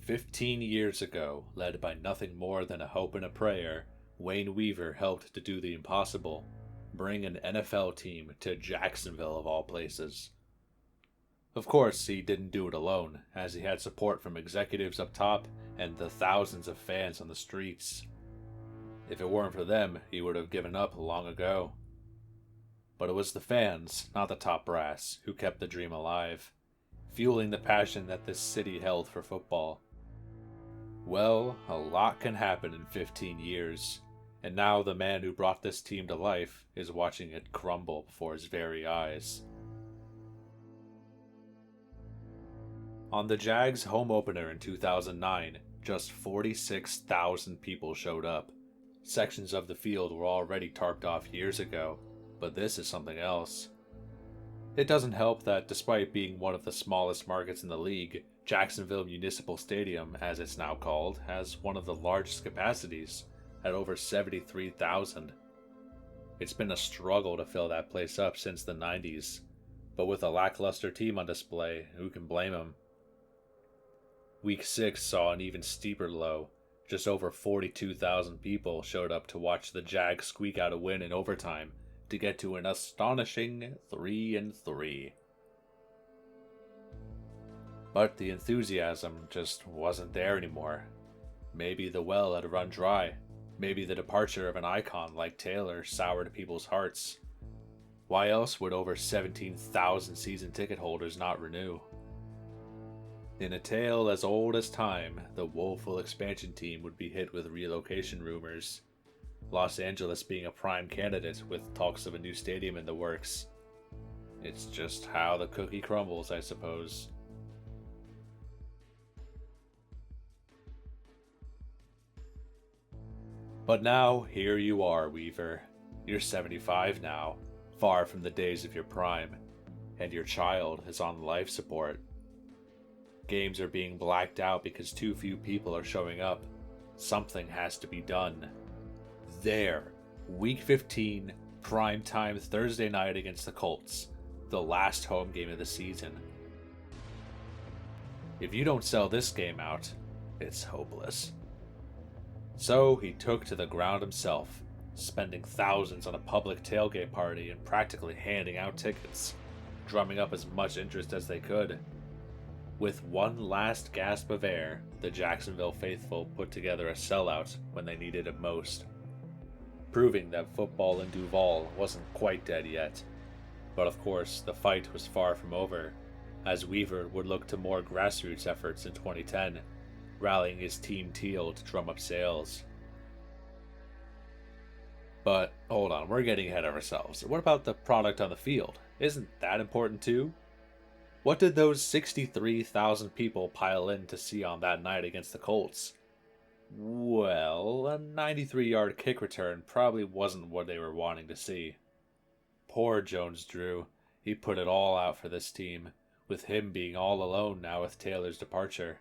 15 years ago, led by nothing more than a hope and a prayer, Wayne Weaver helped to do the impossible, bring an NFL team to Jacksonville of all places. Of course, he didn't do it alone, as he had support from executives up top and the thousands of fans on the streets. If it weren't for them, he would have given up long ago. But it was the fans, not the top brass, who kept the dream alive, fueling the passion that this city held for football. Well, a lot can happen in 15 years, and now the man who brought this team to life is watching it crumble before his very eyes. On the Jags' home opener in 2009, just 46,000 people showed up. Sections of the field were already tarped off years ago, but this is something else. It doesn't help that despite being one of the smallest markets in the league, Jacksonville Municipal Stadium, as it's now called, has one of the largest capacities, at over 73,000. It's been a struggle to fill that place up since the 90s, but with a lackluster team on display, who can blame them? Week 6 saw an even steeper low. Just over 42,000 people showed up to watch the Jags squeak out a win in overtime to get to an astonishing 3-3. But the enthusiasm just wasn't there anymore. Maybe the well had run dry. Maybe the departure of an icon like Taylor soured people's hearts. Why else would over 17,000 season ticket holders not renew? In a tale as old as time, the woeful expansion team would be hit with relocation rumors. Los Angeles being a prime candidate with talks of a new stadium in the works. It's just how the cookie crumbles, I suppose. But now, here you are, Weaver. You're 75 now, far from the days of your prime, and your child is on life support. Games are being blacked out because too few people are showing up. Something has to be done. There, Week 15, primetime Thursday night against the Colts, the last home game of the season. If you don't sell this game out, it's hopeless. So he took to the ground himself, spending thousands on a public tailgate party and practically handing out tickets, drumming up as much interest as they could. With one last gasp of air, the Jacksonville faithful put together a sellout when they needed it most, proving that football in Duval wasn't quite dead yet. But of course, the fight was far from over, as Weaver would look to more grassroots efforts in 2010, rallying his Team Teal to drum up sales. But hold on, we're getting ahead of ourselves. What about the product on the field? Isn't that important too? What did those 63,000 people pile in to see on that night against the Colts? Well, a 93-yard kick return probably wasn't what they were wanting to see. Poor Jones Drew. He put it all out for this team, with him being all alone now with Taylor's departure.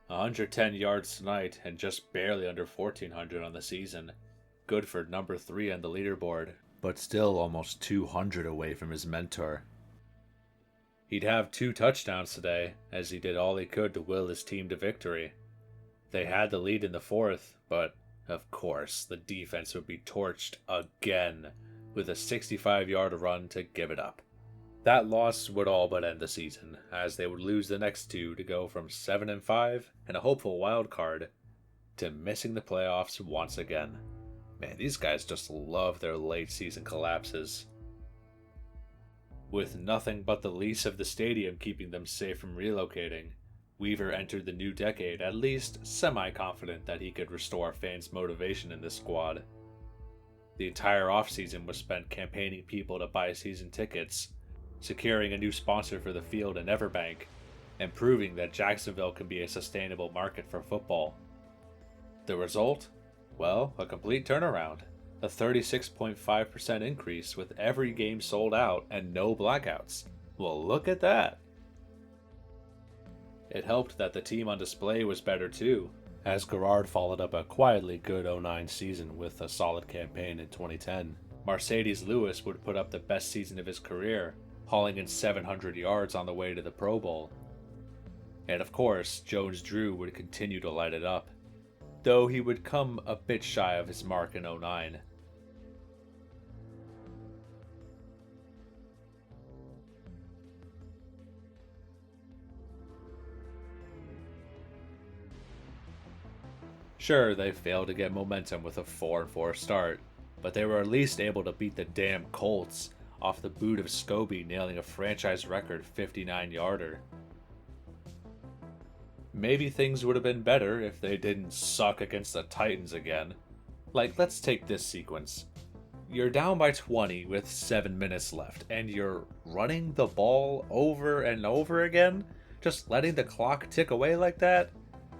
110 yards tonight and just barely under 1,400 on the season. Good for number 3 on the leaderboard, but still almost 200 away from his mentor. He'd have 2 touchdowns today, as he did all he could to will his team to victory. They had the lead in the 4th, but, of course, the defense would be torched again, with a 65-yard run to give it up. That loss would all but end the season, as they would lose the next 2 to go from 7-5 and a hopeful wild card to missing the playoffs once again. Man, these guys just love their late season collapses. With nothing but the lease of the stadium keeping them safe from relocating, Weaver entered the new decade at least semi-confident that he could restore fans' motivation in this squad. The entire offseason was spent campaigning people to buy season tickets, securing a new sponsor for the field in Everbank, and proving that Jacksonville can be a sustainable market for football. The result? Well, a complete turnaround. A 36.5% increase with every game sold out and no blackouts. Well, look at that. It helped that the team on display was better too, as Garrard followed up a quietly good 09 season with a solid campaign in 2010. Mercedes Lewis would put up the best season of his career, hauling in 700 yards on the way to the Pro Bowl. And of course, Jones-Drew would continue to light it up, though he would come a bit shy of his mark in '09. Sure, they failed to get momentum with a 4-4 start, but they were at least able to beat the damn Colts off the boot of Scobie nailing a franchise record 59-yarder. Maybe things would have been better if they didn't suck against the Titans again. Like, let's take this sequence. You're down by 20 with 7 minutes left, and you're running the ball over and over again? Just letting the clock tick away like that?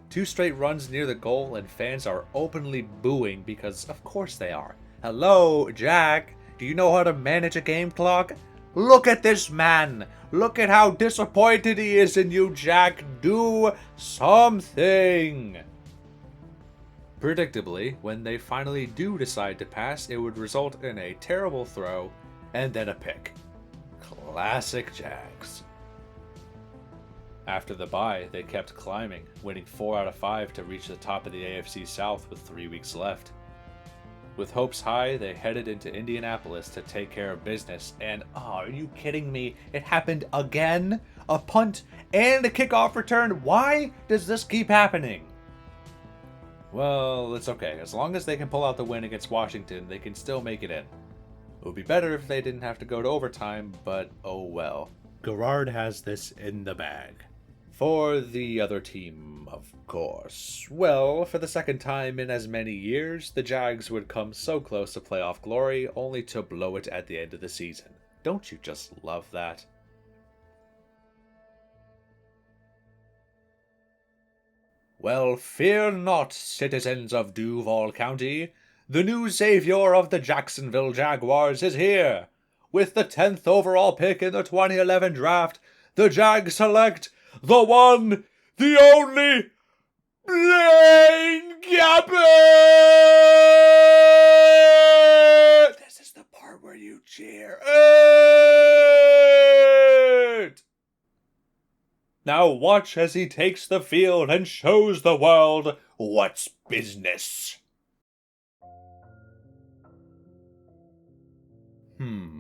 2 straight runs near the goal, and fans are openly booing because of course they are. Hello, Jack? Do you know how to manage a game clock? Look at this man! Look at how disappointed he is in you, Jack! Do something! Predictably, when they finally do decide to pass, it would result in a terrible throw and then a pick. Classic Jags. After the bye, they kept climbing, winning 4 out of 5 to reach the top of the AFC South with 3 weeks left. With hopes high, they headed into Indianapolis to take care of business, and are you kidding me? It happened again? A punt and a kickoff return? Why does this keep happening? Well, it's okay. As long as they can pull out the win against Washington, they can still make it in. It would be better if they didn't have to go to overtime, but oh well. Garrard has this in the bag. For the other team, of course. Well, for the second time in as many years, the Jags would come so close to playoff glory, only to blow it at the end of the season. Don't you just love that? Well, fear not, citizens of Duval County. The new savior of the Jacksonville Jaguars is here. With the 10th overall pick in the 2011 draft, the Jags select the one, the only, Blaine Gabbert! This is the part where you cheer. It! Now watch as he takes the field and shows the world what's business.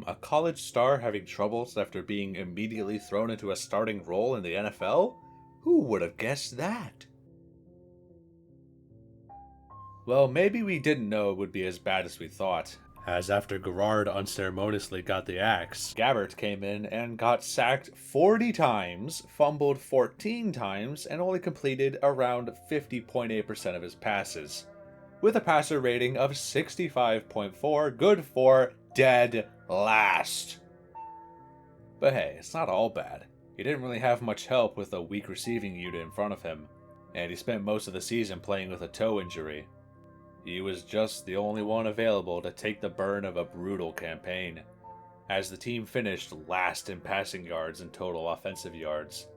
A college star having troubles after being immediately thrown into a starting role in the NFL? Who would have guessed that? Well, maybe we didn't know it would be as bad as we thought, as after Garrard unceremoniously got the axe, Gabbert came in and got sacked 40 times, fumbled 14 times, and only completed around 50.8% of his passes, with a passer rating of 65.4, good for dead last. But hey, it's not all bad. He didn't really have much help with a weak receiving unit in front of him, and he spent most of the season playing with a toe injury. He was just the only one available to take the burn of a brutal campaign, as the team finished last in passing yards and total offensive yards.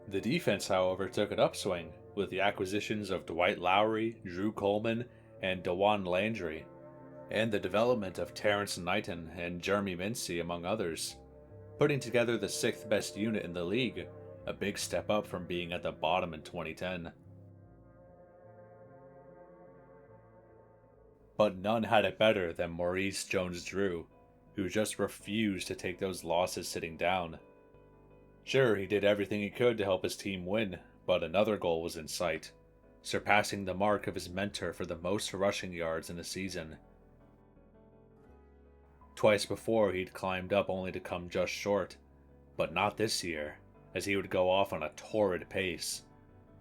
The defense, however, took an upswing, with the acquisitions of Dwight Lowry, Drew Coleman, and DeJuan Landry, and the development of Terrence Knighton and Jeremy Mincey, among others, putting together the 6th best unit in the league, a big step up from being at the bottom in 2010. But none had it better than Maurice Jones-Drew, who just refused to take those losses sitting down. Sure, he did everything he could to help his team win, but another goal was in sight, surpassing the mark of his mentor for the most rushing yards in a season. Twice before he'd climbed up only to come just short, but not this year, as he would go off on a torrid pace,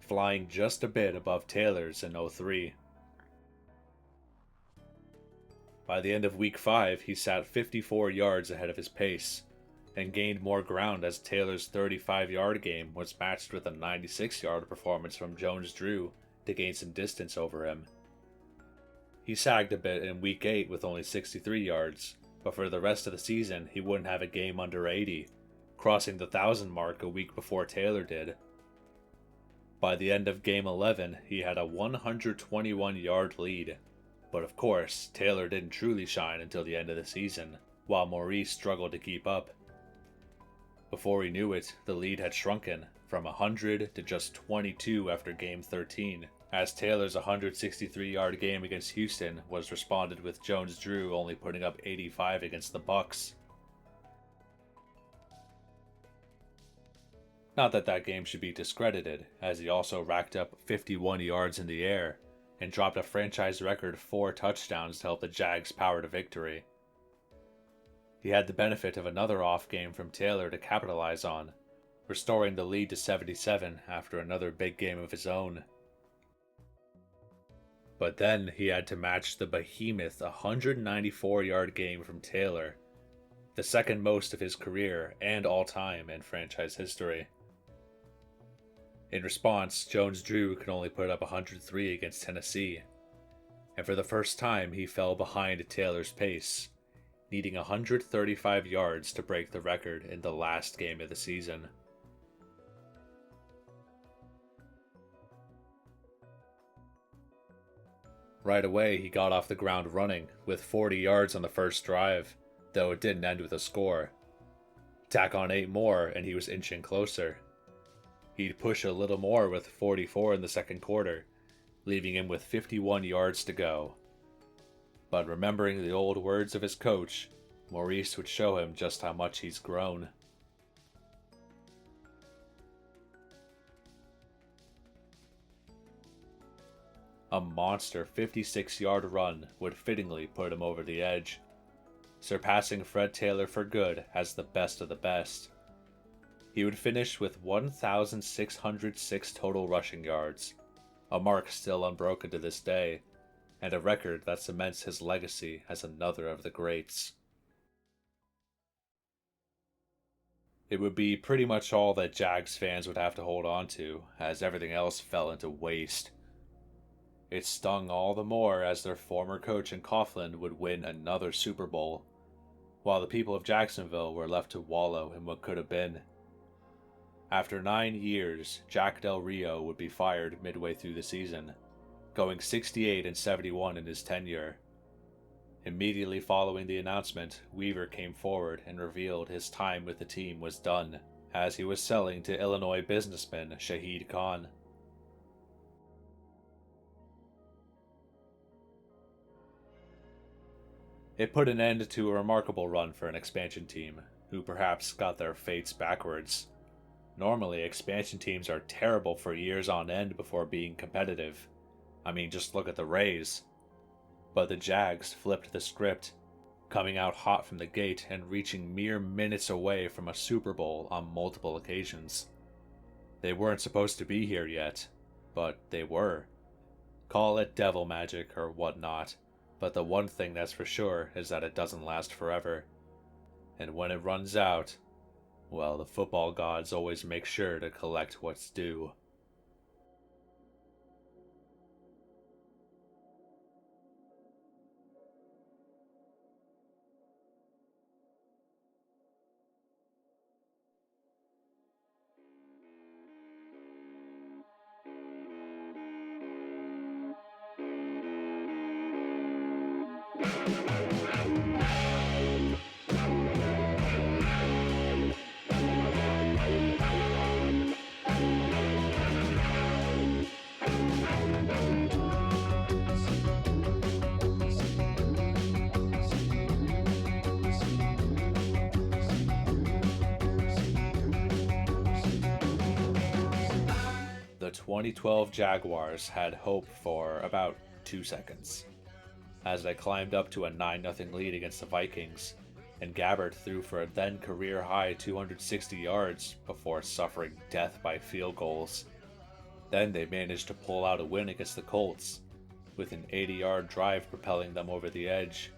flying just a bit above Taylor's in '03. By the end of Week 5, he sat 54 yards ahead of his pace, and gained more ground as Taylor's 35-yard game was matched with a 96-yard performance from Jones-Drew to gain some distance over him. He sagged a bit in Week 8 with only 63 yards, but for the rest of the season he wouldn't have a game under 80, crossing the 1,000 mark a week before Taylor did. By the end of Game 11, he had a 121-yard lead, but of course, Taylor didn't truly shine until the end of the season, while Maurice struggled to keep up. Before he knew it, the lead had shrunken, from 100 to just 22 after Game 13, as Taylor's 163-yard game against Houston was responded with Jones-Drew only putting up 85 against the Bucks. Not that that game should be discredited, as he also racked up 51 yards in the air and dropped a franchise record 4 touchdowns to help the Jags power to victory. He had the benefit of another off game from Taylor to capitalize on, restoring the lead to 77 after another big game of his own. But then he had to match the behemoth 194-yard game from Taylor, the second most of his career and all time in franchise history. In response, Jones-Drew could only put up 103 against Tennessee, and for the first time he fell behind Taylor's pace, needing 135 yards to break the record in the last game of the season. Right away, he got off the ground running, with 40 yards on the first drive, though it didn't end with a score. Tack on 8 more and he was inching closer. He'd push a little more with 44 in the second quarter, leaving him with 51 yards to go. But remembering the old words of his coach, Maurice would show him just how much he's grown. A monster 56-yard run would fittingly put him over the edge, surpassing Fred Taylor for good as the best of the best. He would finish with 1,606 total rushing yards, a mark still unbroken to this day, and a record that cements his legacy as another of the greats. It would be pretty much all that Jags fans would have to hold on to, as everything else fell into waste. It stung all the more as their former coach in Coughlin would win another Super Bowl, while the people of Jacksonville were left to wallow in what could have been. After 9 years, Jack Del Rio would be fired midway through the season, going 68-71 in his tenure. Immediately following the announcement, Weaver came forward and revealed his time with the team was done, as he was selling to Illinois businessman Shahid Khan. It put an end to a remarkable run for an expansion team, who perhaps got their fates backwards. Normally, expansion teams are terrible for years on end before being competitive. I mean, just look at the Rays. But the Jags flipped the script, coming out hot from the gate and reaching mere minutes away from a Super Bowl on multiple occasions. They weren't supposed to be here yet, but they were. Call it devil magic or whatnot, but the one thing that's for sure is that it doesn't last forever. And when it runs out, well, the football gods always make sure to collect what's due. The 2012 Jaguars had hope for about 2 seconds, as they climbed up to a 9-0 lead against the Vikings, and Gabbert threw for a then career-high 260 yards before suffering death by field goals. Then they managed to pull out a win against the Colts, with an 80-yard drive propelling them over the edge.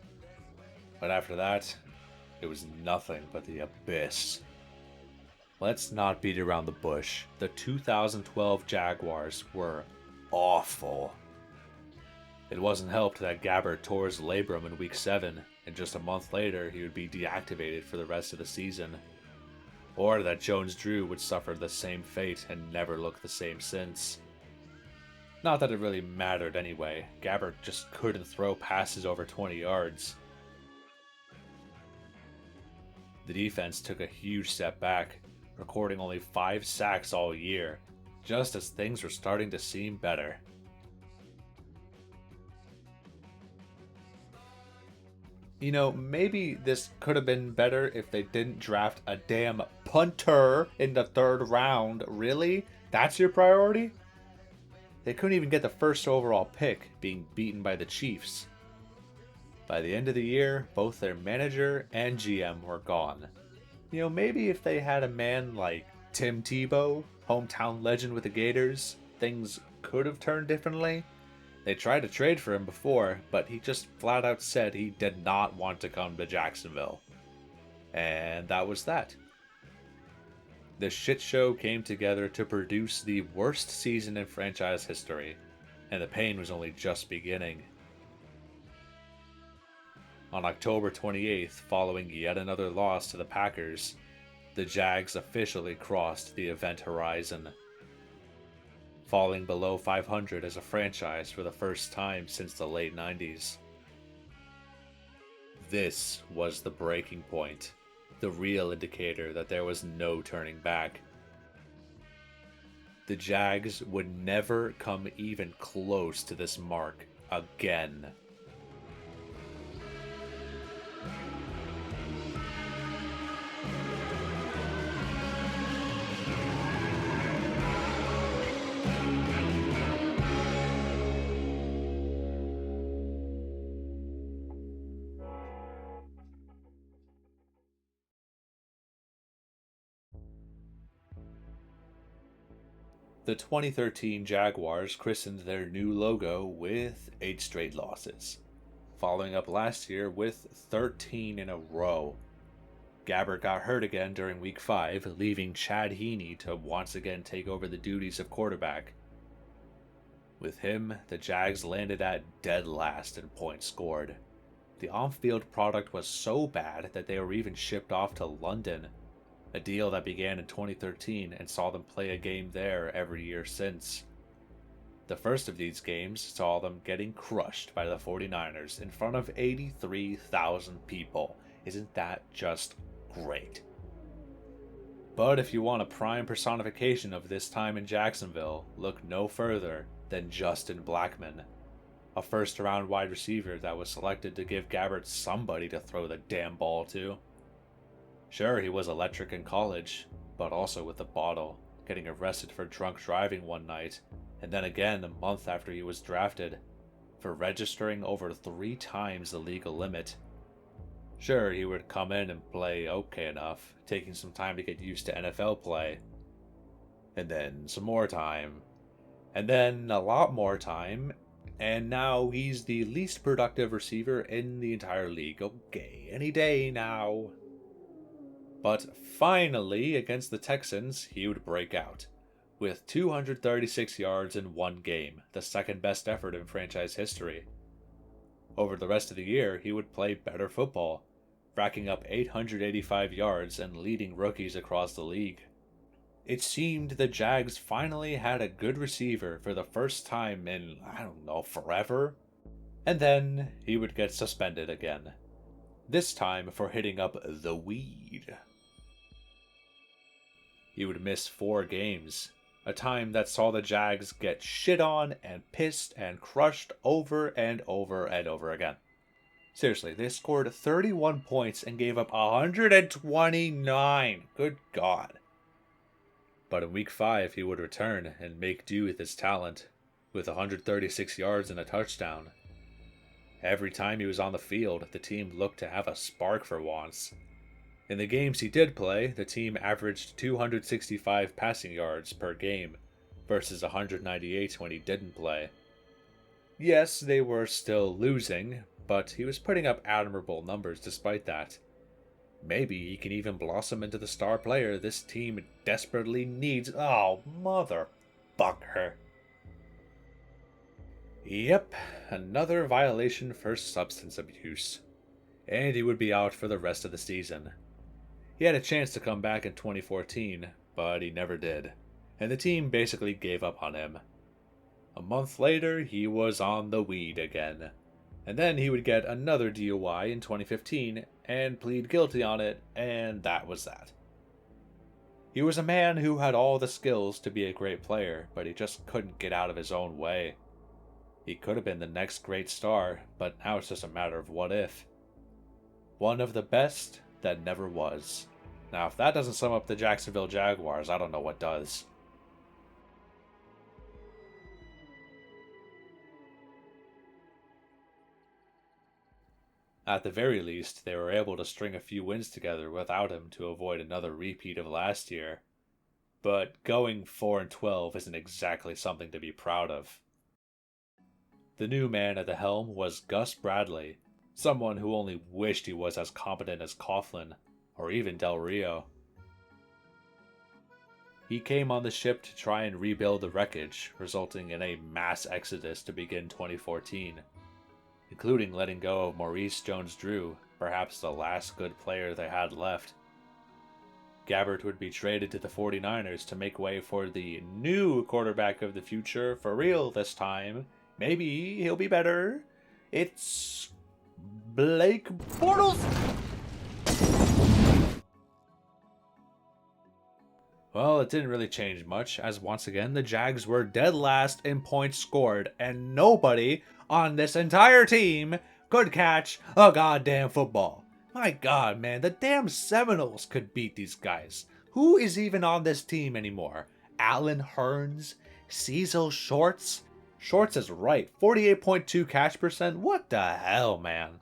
But after that, it was nothing but the abyss. Let's not beat around the bush. The 2012 Jaguars were awful. It wasn't helped that Gabbert tore his labrum in Week 7, and just a month later he would be deactivated for the rest of the season. Or that Jones-Drew would suffer the same fate and never look the same since. Not that it really mattered anyway. Gabbert just couldn't throw passes over 20 yards. The defense took a huge step back, recording only 5 sacks all year, just as things were starting to seem better. Maybe this could have been better if they didn't draft a damn punter in the 3rd round. Really? That's your priority? They couldn't even get the first overall pick, being beaten by the Chiefs. By the end of the year, both their manager and GM were gone. Maybe if they had a man like Tim Tebow, hometown legend with the Gators, things could have turned differently. They tried to trade for him before, but he just flat out said he did not want to come to Jacksonville. And that was that. The shit show came together to produce the worst season in franchise history, and the pain was only just beginning. On October 28th, following yet another loss to the Packers, the Jags officially crossed the event horizon, falling below 500 as a franchise for the first time since the late 90s. This was the breaking point, the real indicator that there was no turning back. The Jags would never come even close to this mark again. The 2013 Jaguars christened their new logo with 8 straight losses, following up last year with 13 in a row. Gabbert got hurt again during Week 5, leaving Chad Henne to once again take over the duties of quarterback. With him, the Jags landed at dead last in points scored. The on-field product was so bad that they were even shipped off to London, a deal that began in 2013 and saw them play a game there every year since. The first of these games saw them getting crushed by the 49ers in front of 83,000 people. Isn't that just great? But if you want a prime personification of this time in Jacksonville, look no further than Justin Blackmon, a first-round wide receiver that was selected to give Gabbert somebody to throw the damn ball to. Sure, he was electric in college, but also with the bottle, getting arrested for drunk driving one night, and then again a month after he was drafted, for registering over 3 times the legal limit. Sure, he would come in and play okay enough, taking some time to get used to NFL play. And then some more time. And then a lot more time, and now he's the least productive receiver in the entire league. Okay, any day now. But finally, against the Texans, he would break out, with 236 yards in one game, the second best effort in franchise history. Over the rest of the year, he would play better football, racking up 885 yards and leading rookies across the league. It seemed the Jags finally had a good receiver for the first time in, forever. And then he would get suspended again, this time for hitting up the weed. He would miss 4 games, a time that saw the Jags get shit on and pissed and crushed over and over and over again. Seriously, they scored 31 points and gave up 129. Good God. But in Week 5, he would return and make do with his talent, with 136 yards and a touchdown. Every time he was on the field, the team looked to have a spark for once. In the games he did play, the team averaged 265 passing yards per game, versus 198 when he didn't play. Yes, they were still losing, but he was putting up admirable numbers despite that. Maybe he can even blossom into the star player this team desperately needs. Oh, motherfucker. Yep, another violation for substance abuse. And he would be out for the rest of the season. He had a chance to come back in 2014, but he never did, and the team basically gave up on him. A month later, he was on the weed again, and then he would get another DUI in 2015 and plead guilty on it, and that was that. He was a man who had all the skills to be a great player, but he just couldn't get out of his own way. He could have been the next great star, but now it's just a matter of what if. One of the best that never was. Now, if that doesn't sum up the Jacksonville Jaguars, I don't know what does. At the very least, they were able to string a few wins together without him to avoid another repeat of last year. But going 4-12 isn't exactly something to be proud of. The new man at the helm was Gus Bradley, someone who only wished he was as competent as Coughlin, or even Del Rio. He came on the ship to try and rebuild the wreckage, resulting in a mass exodus to begin 2014, including letting go of Maurice Jones-Drew, perhaps the last good player they had left. Gabbert would be traded to the 49ers to make way for the new quarterback of the future, for real this time. Maybe he'll be better. It's Blake Bortles! Well, it didn't really change much, as once again the Jags were dead last in points scored, and nobody on this entire team could catch a goddamn football. My god, man, the damn Seminoles could beat these guys. Who is even on this team anymore? Allen Hurns? Cecil Shorts? Shorts is right, 48.2 catch percent? What the hell, man?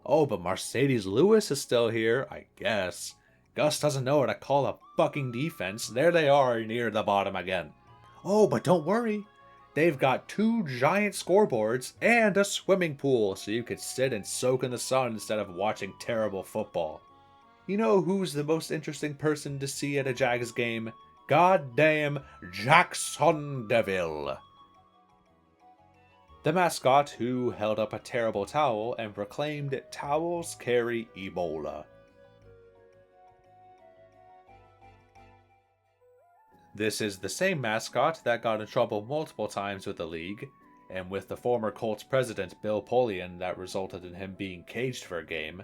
Oh, but Mercedes Lewis is still here, I guess. Gus doesn't know how to call a fucking defense. There they are near the bottom again. Oh, but don't worry. They've got 2 giant scoreboards and a swimming pool, so you could sit and soak in the sun instead of watching terrible football. You know who's the most interesting person to see at a Jags game? Goddamn Jacksonville. The mascot who held up a terrible towel and proclaimed "Towels carry Ebola." This is the same mascot that got in trouble multiple times with the league, and with the former Colts president Bill Polian that resulted in him being caged for a game,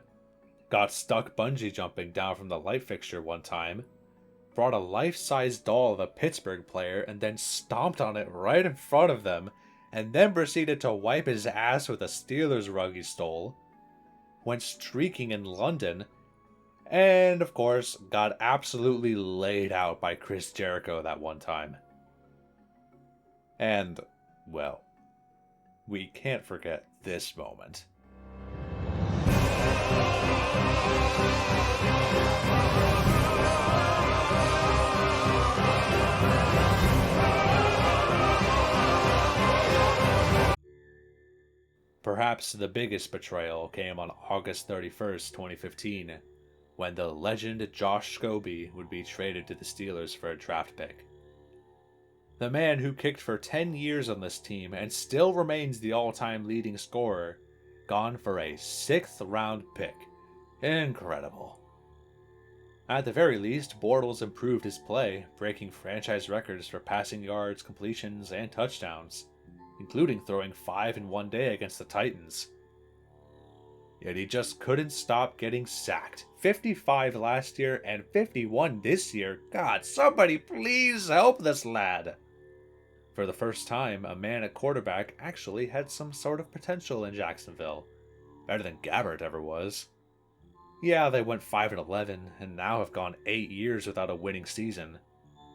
got stuck bungee jumping down from the light fixture one time, brought a life-size doll of a Pittsburgh player and then stomped on it right in front of them, and then proceeded to wipe his ass with a Steelers rug he stole, went streaking in London, and, of course, got absolutely laid out by Chris Jericho that one time. And, well, we can't forget this moment. Perhaps the biggest betrayal came on August 31st, 2015, when the legend Josh Scobie would be traded to the Steelers for a draft pick. The man who kicked for 10 years on this team and still remains the all-time leading scorer, gone for a 6th round pick. Incredible. At the very least, Bortles improved his play, breaking franchise records for passing yards, completions, and touchdowns, including throwing 5 in one day against the Titans. Yet he just couldn't stop getting sacked. 55 last year and 51 this year. God, somebody please help this lad. For the first time, a man at quarterback actually had some sort of potential in Jacksonville. Better than Gabbert ever was. Yeah, they went 5-11 and now have gone 8 years without a winning season.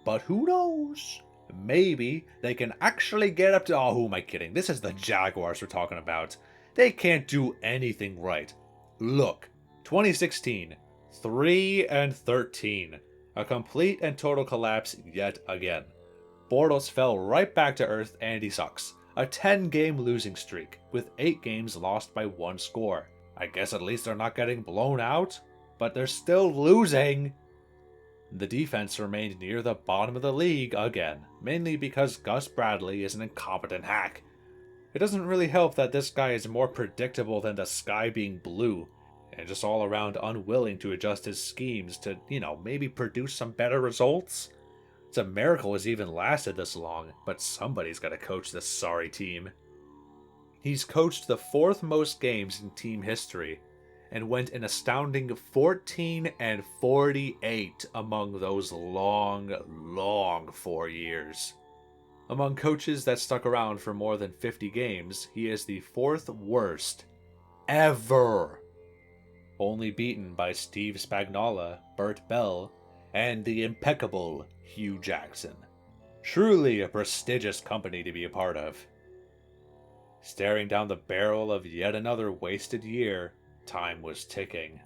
But who knows? Maybe they can actually get up to... Oh, who am I kidding? This is the Jaguars we're talking about. They can't do anything right. Look, 2016, 3-13. A complete and total collapse yet again. Bortles fell right back to earth and he sucks. A 10-game losing streak, with 8 games lost by 1 score. I guess at least they're not getting blown out, but they're still losing. The defense remained near the bottom of the league again, mainly because Gus Bradley is an incompetent hack. It doesn't really help that this guy is more predictable than the sky being blue, and just all around unwilling to adjust his schemes to, maybe produce some better results. It's a miracle he's even lasted this long, but somebody's got to coach this sorry team. He's coached the 4th most games in team history, and went an astounding 14-48 among those long 4 years. Among coaches that stuck around for more than 50 games, he is the fourth worst ever, only beaten by Steve Spagnuolo, Bert Bell, and the impeccable Hugh Jackson. Truly a prestigious company to be a part of. Staring down the barrel of yet another wasted year, time was ticking.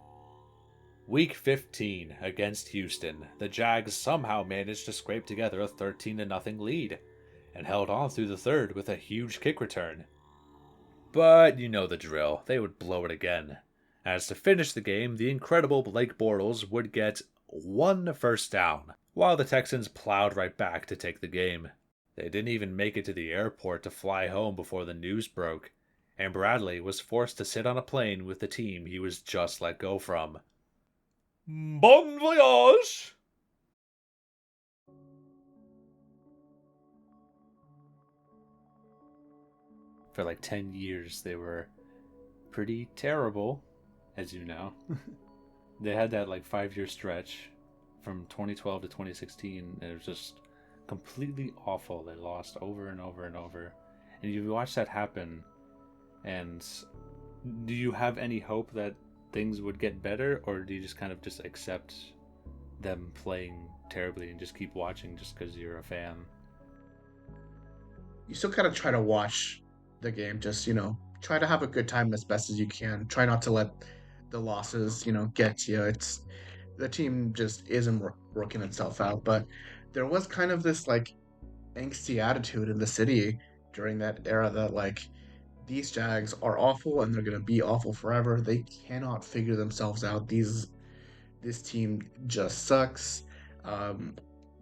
Week 15 against Houston, the Jags somehow managed to scrape together a 13-0 lead, and held on through the third with a huge kick return. But you know the drill, they would blow it again. As to finish the game, the incredible Blake Bortles would get one first down, while the Texans plowed right back to take the game. They didn't even make it to the airport to fly home before the news broke, and Bradley was forced to sit on a plane with the team he was just let go from. Bon voyage! For like 10 years, they were pretty terrible, as you know. They had that like 5-year stretch from 2012 to 2016, and it was just completely awful. They lost over and over and over. And you watch that happen, and do you have any hope that things would get better, or do you just kind of just accept them playing terribly and just keep watching just because you're a fan? You still kind of try to watch the game, just, try to have a good time as best as you can. Try not to let the losses, get to you. It's the team just isn't working itself out. But there was kind of this like angsty attitude in the city during that era that like these Jags are awful and they're gonna be awful forever. They cannot figure themselves out. This team just sucks. Um,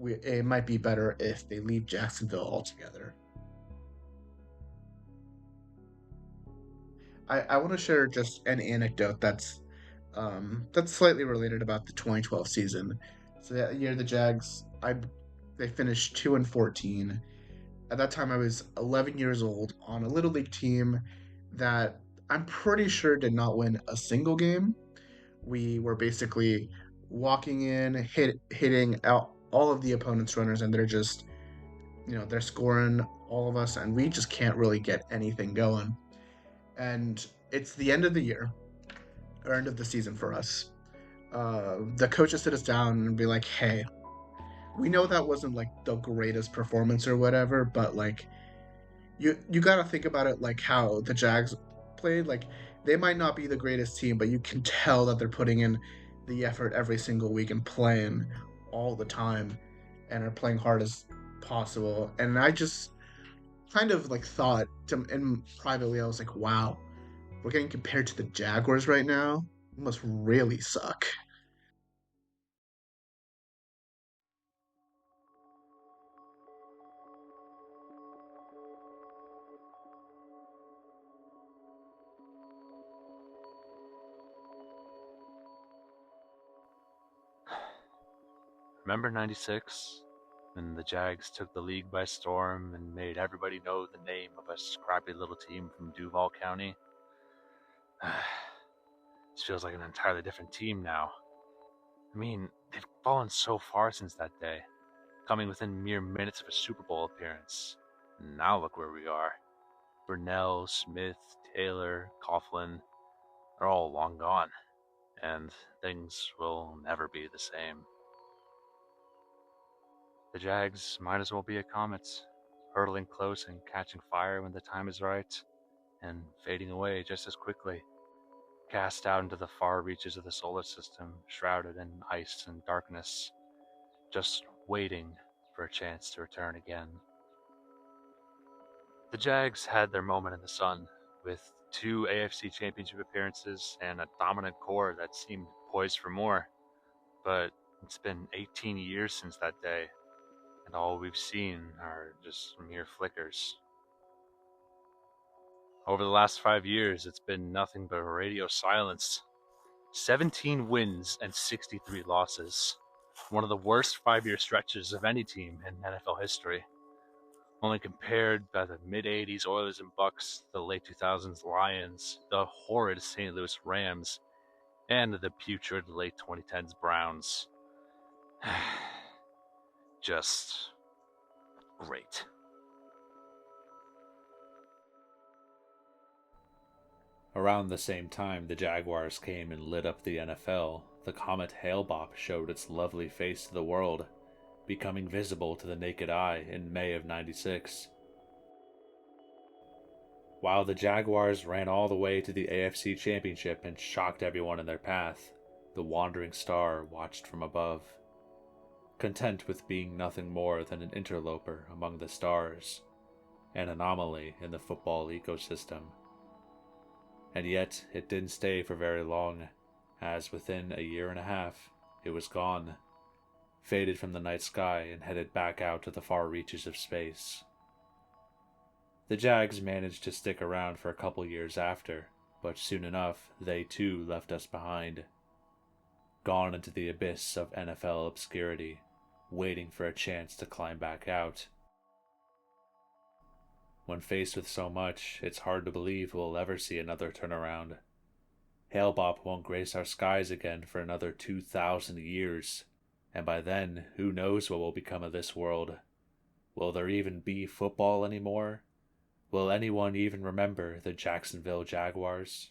it might be better if they leave Jacksonville altogether. I want to share just an anecdote that's slightly related about the 2012 season. So that year the Jags they finished 2-14. At that time I was 11 years old on a little league team that I'm pretty sure did not win a single game. We were basically walking in, hitting out all of the opponent's runners, and they're just, they're scoring all of us, and we just can't really get anything going. And it's the end of the year, or end of the season for us. The coaches sit us down and be like, "Hey, we know that wasn't like the greatest performance or whatever, but like, you got to think about it like how the Jags played. Like, they might not be the greatest team, but you can tell that they're putting in the effort every single week and playing all the time, and are playing hard as possible." And I just kind of like thought and privately, I was like, "Wow, we're getting compared to the Jaguars right now. It must really suck." Remember 96? When the Jags took the league by storm and made everybody know the name of a scrappy little team from Duval County? This feels like an entirely different team now. I mean, they've fallen so far since that day, coming within mere minutes of a Super Bowl appearance. And now look where we are. Burnell, Smith, Taylor, Coughlin are all long gone, and things will never be the same. The Jags might as well be a comet, hurtling close and catching fire when the time is right, and fading away just as quickly, cast out into the far reaches of the solar system, shrouded in ice and darkness, just waiting for a chance to return again. The Jags had their moment in the sun, with 2 AFC Championship appearances and a dominant core that seemed poised for more, but it's been 18 years since that day, and all we've seen are just mere flickers. Over the last 5 years, it's been nothing but radio silence. 17 wins and 63 losses. One of the worst 5-year stretches of any team in NFL history. Only compared by the mid-80s Oilers and Bucks, the late 2000s Lions, the horrid St. Louis Rams, and the putrid late 2010s Browns. Just great. Around the same time the Jaguars came and lit up the NFL, the comet Hale-Bopp showed its lovely face to the world, becoming visible to the naked eye in May of '96. While the Jaguars ran all the way to the AFC Championship and shocked everyone in their path, the wandering star watched from above, content with being nothing more than an interloper among the stars, an anomaly in the football ecosystem. And yet it didn't stay for very long, as within a year and a half, it was gone, faded from the night sky and headed back out to the far reaches of space. The Jags managed to stick around for a couple years after, but soon enough they too left us behind, gone into the abyss of NFL obscurity, waiting for a chance to climb back out. When faced with so much, it's hard to believe we'll ever see another turnaround. Hale-Bopp won't grace our skies again for another 2,000 years, and by then, who knows what will become of this world? Will there even be football anymore? Will anyone even remember the Jacksonville Jaguars?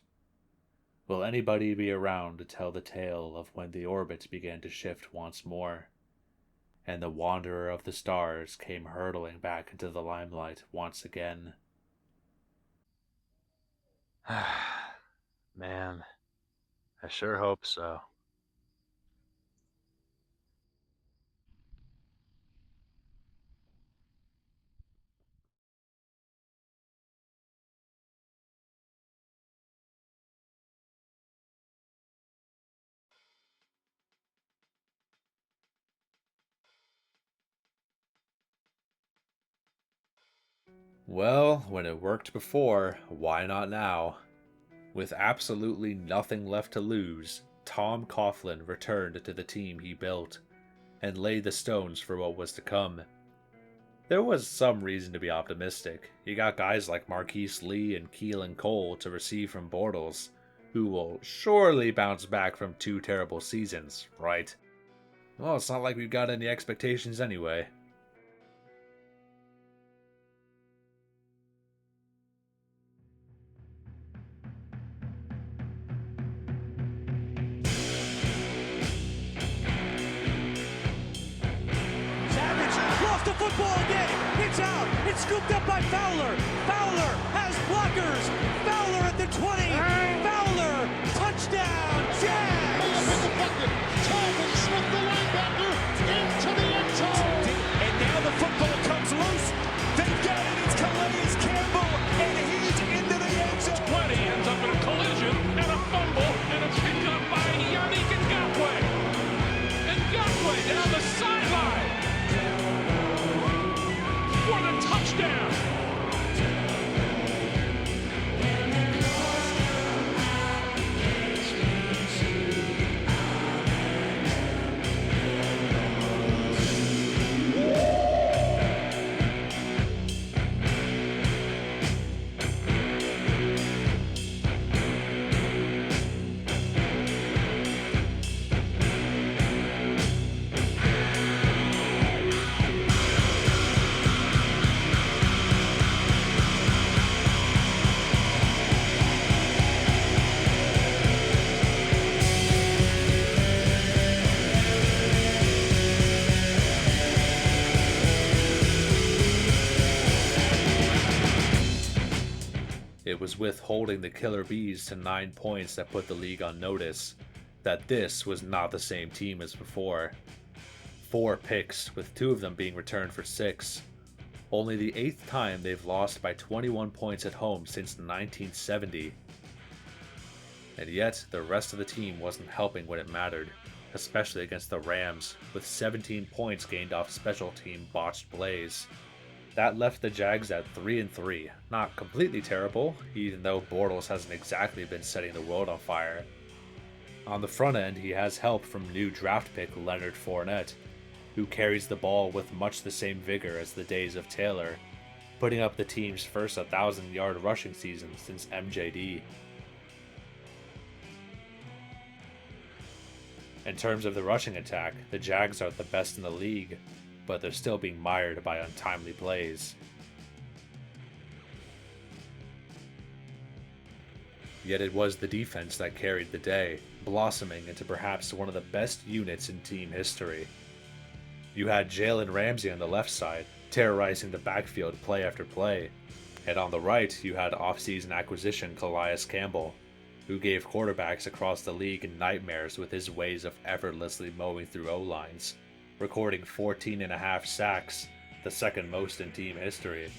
Will anybody be around to tell the tale of when the orbit began to shift once more, and the wanderer of the stars came hurtling back into the limelight once again? Man, I sure hope so. Well, when it worked before, why not now? With absolutely nothing left to lose, Tom Coughlin returned to the team he built, and laid the stones for what was to come. There was some reason to be optimistic. You got guys like Marquise Lee and Keelan Cole to receive from Bortles, who will surely bounce back from 2 terrible seasons, right? Well, it's not like we've got any expectations anyway. The football again. It's out. It's scooped up by Fowler. Fowler has blockers. Fowler at the 20. Fowler, touchdown, Jags. In the bucket. Tobin Smith, the linebacker, into the end zone. And now the football comes loose. They've got it. It's Calais Campbell, and he's into the end zone. 20 ends up in a collision and a fumble, and it's picked up by Yannick Ngakoue. Ngakoue down the sideline for the touchdown. It was with holding the Killer Bees to 9 points that put the league on notice that this was not the same team as before. 4 picks, with 2 of them being returned for 6. Only the 8th time they've lost by 21 points at home since 1970. And yet, the rest of the team wasn't helping when it mattered, especially against the Rams, with 17 points gained off special team botched plays. That left the Jags at 3-3. Not completely terrible, even though Bortles hasn't exactly been setting the world on fire. On the front end, he has help from new draft pick Leonard Fournette, who carries the ball with much the same vigor as the days of Taylor, putting up the team's first 1,000-yard rushing season since MJD. In terms of the rushing attack, the Jags are the best in the league, but they're still being mired by untimely plays. Yet it was the defense that carried the day, blossoming into perhaps one of the best units in team history. You had Jalen Ramsey on the left side, terrorizing the backfield play after play, and on the right you had offseason acquisition Calais Campbell, who gave quarterbacks across the league nightmares with his ways of effortlessly mowing through O-lines, recording 14.5 sacks, the second most in team history.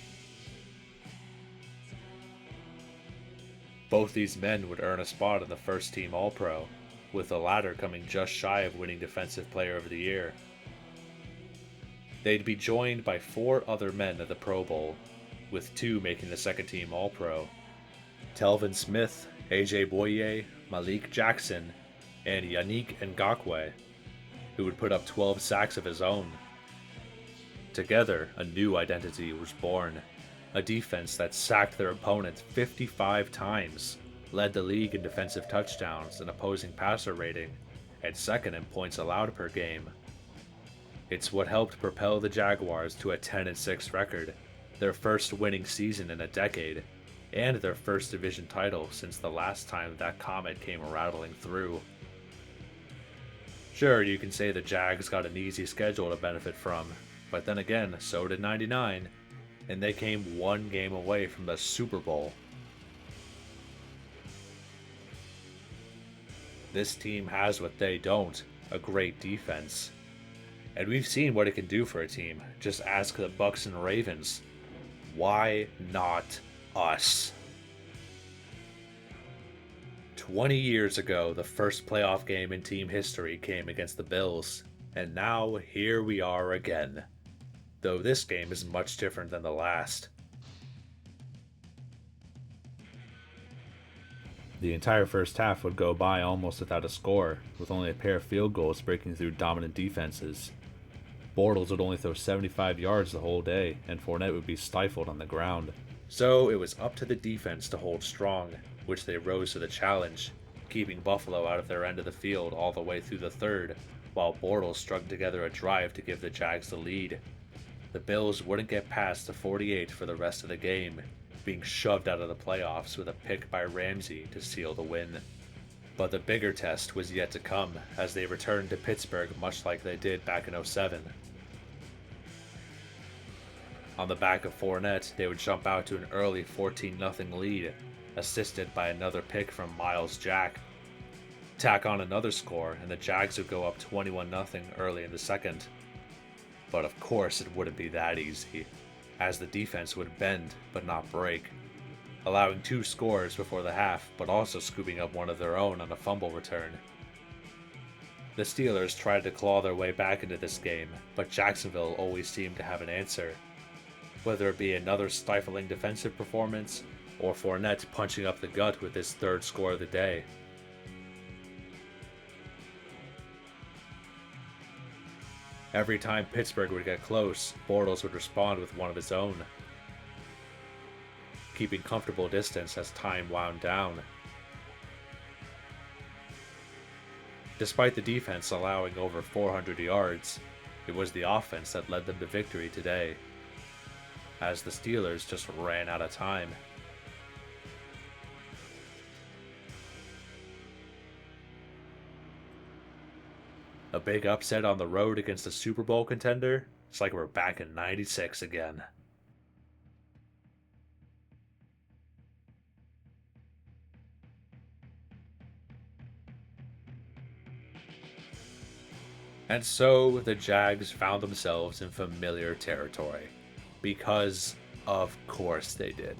Both these men would earn a spot in the first team All-Pro, with the latter coming just shy of winning Defensive Player of the Year. They'd be joined by 4 other men at the Pro Bowl, with 2 making the second team All-Pro: Telvin Smith, AJ Boye, Malik Jackson, and Yannick Ngakoue, who would put up 12 sacks of his own. Together, a new identity was born, a defense that sacked their opponents 55 times, led the league in defensive touchdowns and opposing passer rating, and second in points allowed per game. It's what helped propel the Jaguars to a 10-6 record, their first winning season in a decade, and their first division title since the last time that comet came rattling through. Sure, you can say the Jags got an easy schedule to benefit from, but then again, so did 99, and they came 1 game away from the Super Bowl. This team has what they don't, a great defense. And we've seen what it can do for a team. Just ask the Bucs and Ravens. Why not us? 20 years ago, the first playoff game in team history came against the Bills, and now here we are again. Though this game is much different than the last. The entire first half would go by almost without a score, with only a pair of field goals breaking through dominant defenses. Bortles would only throw 75 yards the whole day, and Fournette would be stifled on the ground. So it was up to the defense to hold strong, which they rose to the challenge, keeping Buffalo out of their end of the field all the way through the third, while Bortles strung together a drive to give the Jags the lead. The Bills wouldn't get past the 48 for the rest of the game, being shoved out of the playoffs with a pick by Ramsey to seal the win. But the bigger test was yet to come as they returned to Pittsburgh much like they did back in '07. On the back of Fournette, they would jump out to an early 14-0 lead, assisted by another pick from Miles Jack. Tack on another score, and the Jags would go up 21-0 early in the second. But of course it wouldn't be that easy, as the defense would bend but not break, allowing 2 scores before the half, but also scooping up one of their own on a fumble return. The Steelers tried to claw their way back into this game, but Jacksonville always seemed to have an answer. Whether it be another stifling defensive performance, or Fournette punching up the gut with his 3rd score of the day. Every time Pittsburgh would get close, Bortles would respond with one of his own, keeping comfortable distance as time wound down. Despite the defense allowing over 400 yards, it was the offense that led them to victory today, as the Steelers just ran out of time. A big upset on the road against a Super Bowl contender? It's like we're back in '96 again. And so the Jags found themselves in familiar territory. Because, of course, they did.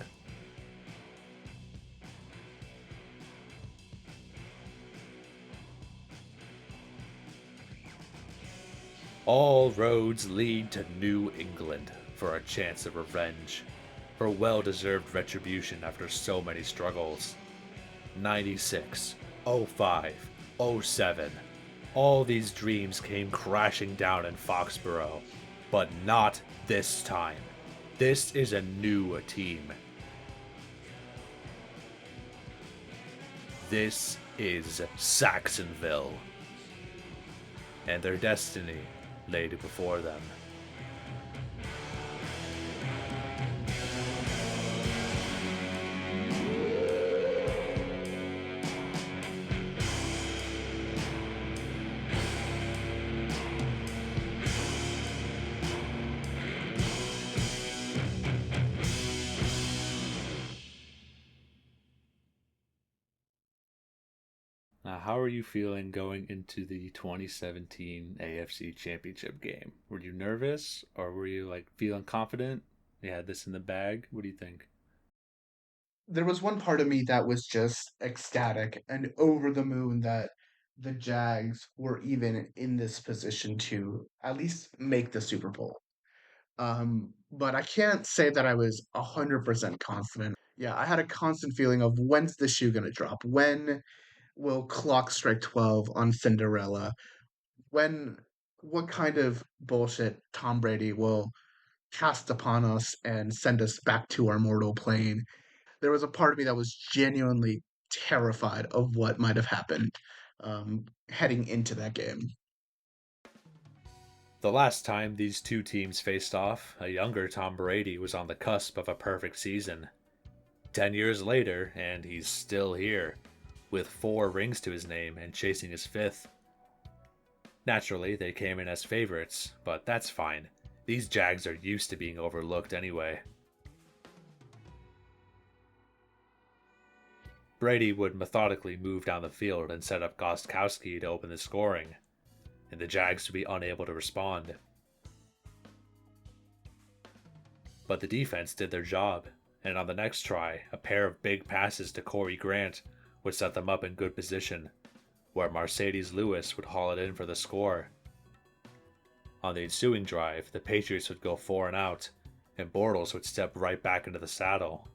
All roads lead to New England for a chance of revenge, for well-deserved retribution after so many struggles. 96, 05, 07, all these dreams came crashing down in Foxborough, but not this time. This is a new team. This is Saxonville. and their destiny laid before them. Now, how are you feeling going into the 2017 AFC Championship game? Were you nervous or were you like feeling confident? You had this in the bag? What do you think? There was one part of me that was just ecstatic and over the moon that the Jags were even in this position to at least make the Super Bowl. But I can't say that I was 100% confident. Yeah, I had a constant feeling of when's the shoe gonna drop? When will clock strike 12 on Cinderella? When what kind of bullshit Tom Brady will cast upon us and send us back to our mortal plane? There was a part of me that was genuinely terrified of what might have happened heading into that game. The last time these two teams faced off, a younger Tom Brady was on the cusp of a perfect season. 10 years later, and he's still here, with 4 rings to his name and chasing his 5th. Naturally, they came in as favorites, but that's fine. These Jags are used to being overlooked anyway. Brady would methodically move down the field and set up Gostkowski to open the scoring, and the Jags would be unable to respond. But the defense did their job, and on the next try, a pair of big passes to Corey Grant would set them up in good position, where Mercedes Lewis would haul it in for the score. On the ensuing drive, the Patriots would go 4 and out, and Bortles would step right back into the saddle.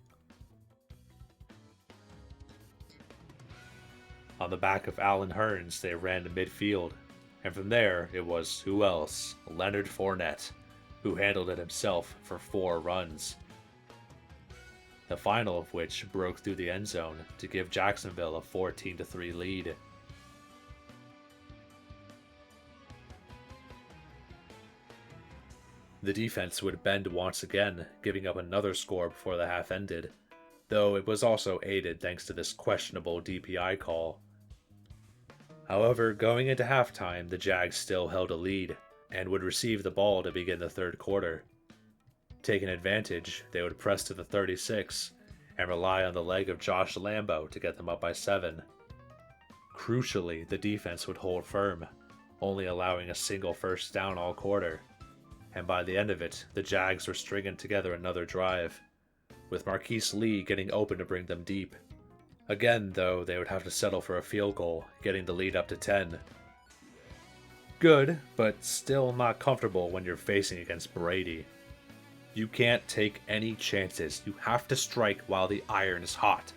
On the back of Alan Hearns, they ran to midfield, and from there it was who else? Leonard Fournette, who handled it himself for 4 runs. The final of which broke through the end zone to give Jacksonville a 14-3 lead. The defense would bend once again, giving up another score before the half ended, though it was also aided thanks to this questionable DPI call. However, going into halftime, the Jags still held a lead, and would receive the ball to begin the third quarter. Taking advantage, they would press to the 36, and rely on the leg of Josh Lambo to get them up by 7. Crucially, the defense would hold firm, only allowing a single first down all quarter, and by the end of it, the Jags were stringing together another drive, with Marquise Lee getting open to bring them deep. Again, though, they would have to settle for a field goal, getting the lead up to 10. Good, but still not comfortable when you're facing against Brady. You can't take any chances. You have to strike while the iron is hot.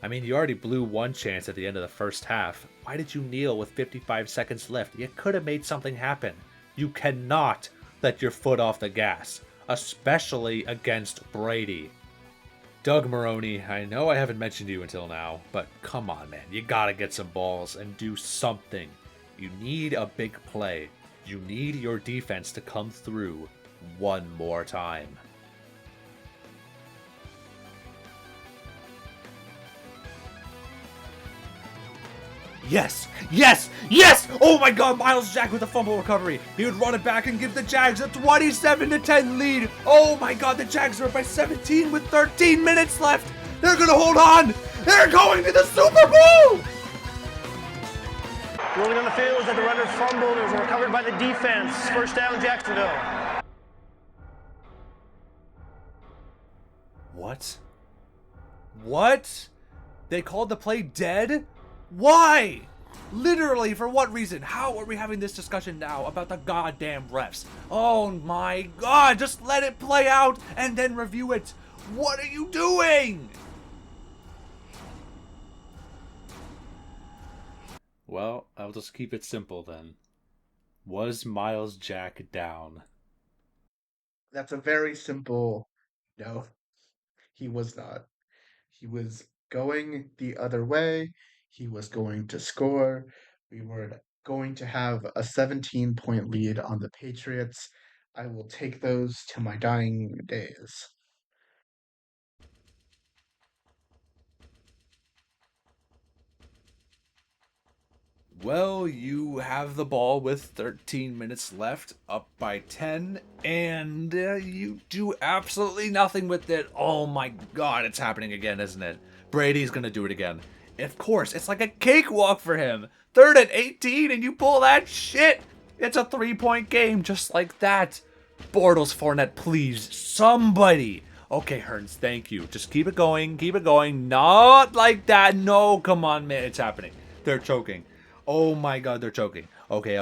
I mean, you already blew one chance at the end of the first half. Why did you kneel with 55 seconds left? You could have made something happen. You cannot let your foot off the gas, especially against Brady. Doug Maroney, I know I haven't mentioned you until now, but come on, man. You gotta get some balls and do something. You need a big play. You need your defense to come through one more time. Yes! Yes! Yes! Oh my god, Miles Jack with a fumble recovery. He would run it back and give the Jags a 27-10 lead. Oh my god, the Jags are up by 17 with 13 minutes left. They're gonna hold on. They're going to the Super Bowl! Rolling on the field is that the runner fumbled. It was recovered by the defense. First down, Jacksonville. What? What? They called the play dead? Why? Literally, for what reason? How are we having this discussion now about the goddamn refs? Oh my god, just let it play out and then review it. What are you doing? Well, I'll just keep it simple then. Was Miles Jack down? That's a very simple no. He was not. He was going the other way. He was going to score. We were going to have a 17-point lead on the Patriots. I will take those to my dying days. Well, you have the ball with 13 minutes left, up by 10, and you do absolutely nothing with it. Oh my god, it's happening again, isn't it? Brady's gonna do it again. Of course, it's like a cakewalk for him. 3rd and 18, and you pull that shit. It's a 3-point game, just like that. Bortles, Fournette, please, somebody. Okay, Hearns, thank you. Just keep it going, keep it going. Not like that. No, come on, man, it's happening. They're choking. Oh my god, they're choking. Okay.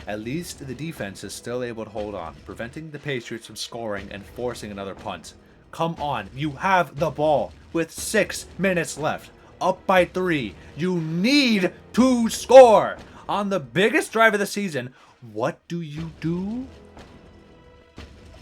At least the defense is still able to hold on, preventing the Patriots from scoring and forcing another punt. Come on, you have the ball with 6 minutes left. Up by 3. You need to score. On the biggest drive of the season, what do you do?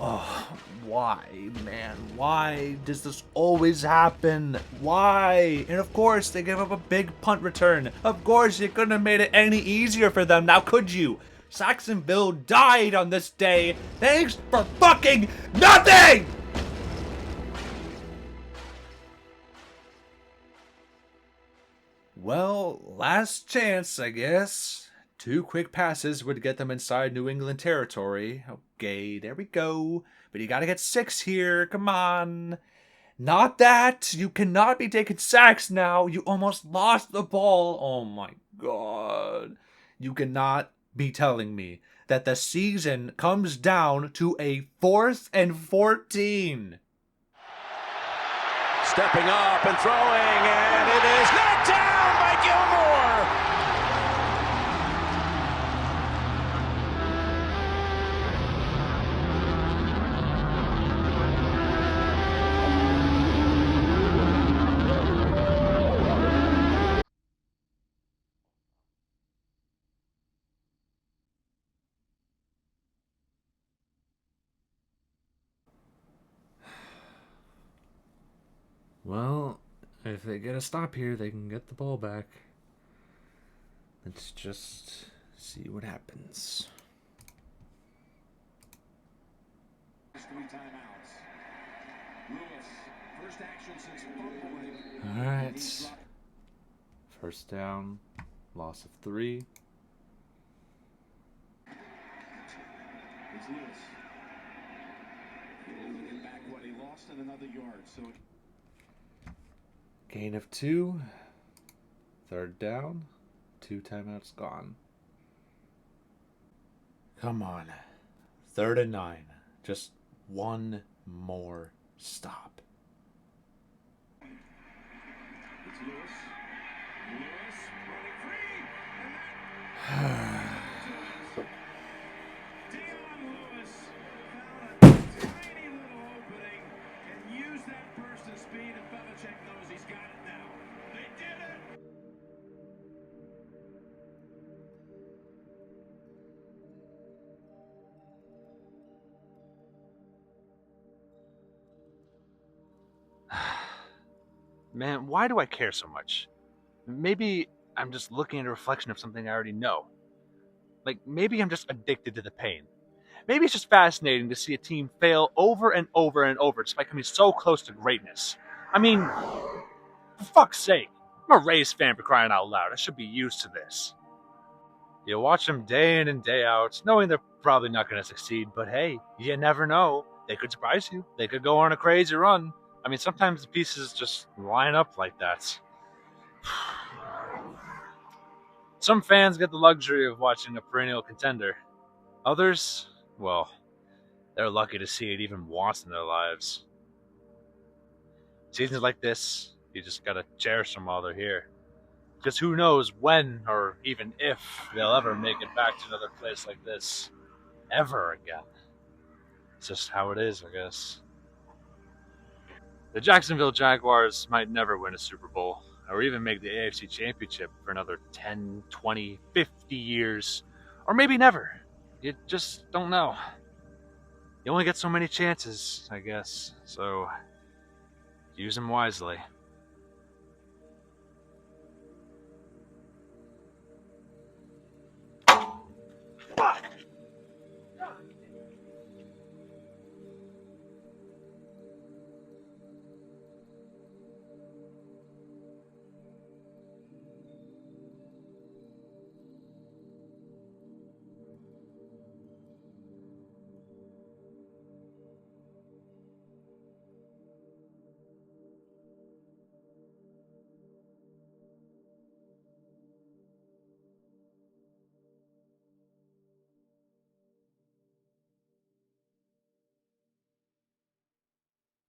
Oh, why, man? Why does this always happen? Why? And of course, they give up a big punt return. Of course, you couldn't have made it any easier for them. Now, could you? Jacksonville died on this day. Thanks for fucking nothing! Well, last chance, I guess. 2 quick passes would get them inside New England territory. Okay, there we go. But you gotta get 6 here. Come on. Not that. You cannot be taking sacks now. You almost lost the ball. Oh my god. You cannot be telling me that the season comes down to a 4th and 14. Stepping up and throwing, and it is knocked down by Gilmore. Well, if they get a stop here, they can get the ball back. Let's just see what happens. 3 timeouts. Lewis, first action since All right. First down, loss of 3. It's Lewis. Able to get back what he lost and another yard. So Gain of 2. 3rd down. 2 timeouts gone. Come on. 3rd and 9. Just one more stop. it's Lewis. Lewis running free. Dion Lewis found a tiny little opening and used that burst of speed, and Belichick knows he's got it now. They did it. Man, why do I care so much? Maybe I'm just looking at a reflection of something I already know. Like, maybe I'm just addicted to the pain. Maybe it's just fascinating to see a team fail over and over and over despite coming so close to greatness. I mean, for fuck's sake, I'm a Rays fan for crying out loud. I should be used to this. You watch them day in and day out, knowing they're probably not going to succeed, but hey, you never know. They could surprise you. They could go on a crazy run. I mean, sometimes the pieces just line up like that. Some fans get the luxury of watching a perennial contender. Others, well, they're lucky to see it even once in their lives. Seasons like this, you just gotta cherish them while they're here. Because who knows when or even if they'll ever make it back to another place like this ever again. It's just how it is, I guess. The Jacksonville Jaguars might never win a Super Bowl or even make the AFC Championship for another 10, 20, 50 years. Or maybe never. You just don't know. You only get so many chances, I guess. So, use them wisely. Fuck!